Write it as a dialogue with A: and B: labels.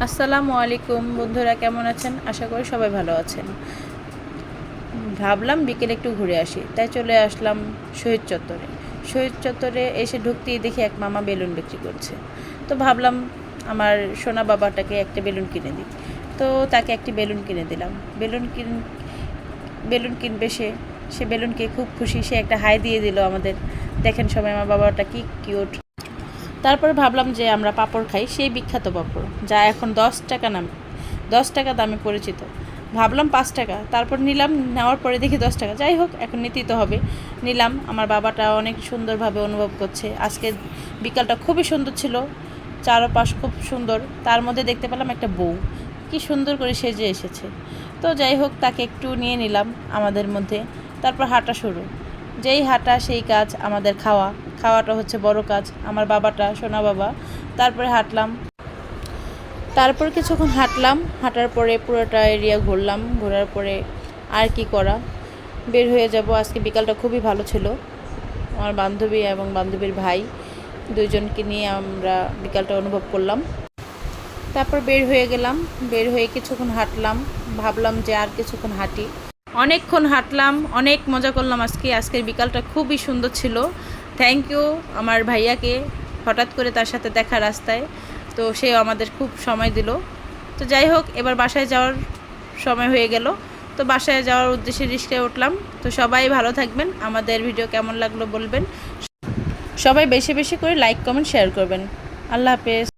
A: আসসালামু আলাইকুম বন্ধুরা, কেমন আছেন? আশা করি সবাই ভালো আছেন। ভাবলাম বিকেলে একটু ঘুরে আসি, তাই চলে আসলাম শহীদ চত্বরে। শহীদ চত্বরে এসে ঢুকতেই দেখি এক মামা বেলুন বিক্রি করছে। তো ভাবলাম আমার সোনা বাবাটাকে একটা বেলুন কিনে দিই। তো তাকে একটি বেলুন কিনে দিলাম। বেলুন কিনবে সে বেলুনকে খুব খুশি, সে একটা হাই দিয়ে দিল আমাদের। দেখেন সবাই আমার বাবাটা কি কিউট। তারপর ভাবলাম যে আমরা পাঁপড় খাই, সেই বিখ্যাত পাঁপড় যা এখন 10 টাকা দামে পরিচিত। ভাবলাম 5 টাকা, তারপর নিলাম, নেওয়ার পরে দেখি 10 টাকা। যাই হোক, এখন নিতেই তো হবে। নিলাম। আমার বাবাটা অনেক সুন্দরভাবে অনুভব করছে। আজকে বিকালটা খুবই সুন্দর ছিল, চারপাশ খুব সুন্দর। তার মধ্যে দেখতে পেলাম একটা বউ কি সুন্দর করে সেজে এসেছে। তো যাই হোক, তাকে একটু নিয়ে নিলাম আমাদের মধ্যে। তারপর হাঁটা শুরু। যেই হাঁটা সেই কাজ, আমাদের খাওয়াটা হচ্ছে বড় কাজ। আমার বাবাটা সোনা বাবা। তারপরে হাঁটলাম। তারপর কিছুক্ষণ হাঁটলাম, হাঁটার পরে পুরোটা এরিয়া ঘুরলাম। ঘোরার পরে আর কি করা, বের হয়ে যাব। আজকে বিকালটা খুবই ভালো ছিল। আমার বান্ধবী এবং বান্ধবীর ভাই দুইজনকে নিয়ে আমরা বিকালটা অনুভব করলাম। তারপর বের হয়ে গেলাম। বের হয়ে কিছুক্ষণ হাঁটলাম। ভাবলাম যে আর কিছুক্ষণ হাঁটি। অনেকক্ষণ হাঁটলাম, অনেক মজা করলাম। আজকের বিকালটা খুবই সুন্দর ছিল। থ্যাংক ইউ আমার ভাইয়াকে, হঠাৎ করে তার সাথে দেখা রাস্তায়, তো সেও আমাদের খুব সময় দিল। তো যাই হোক, এবার বাসায় যাওয়ার সময় হয়ে গেল। তো বাসায় যাওয়ার উদ্দেশ্যে রিক্সায় উঠলাম। তো সবাই ভালো থাকবেন, আমাদের ভিডিও কেমন লাগলো বলবেন। সবাই বেশি বেশি করে লাইক কমেন্ট শেয়ার করবেন। আল্লাহ হাফেজ।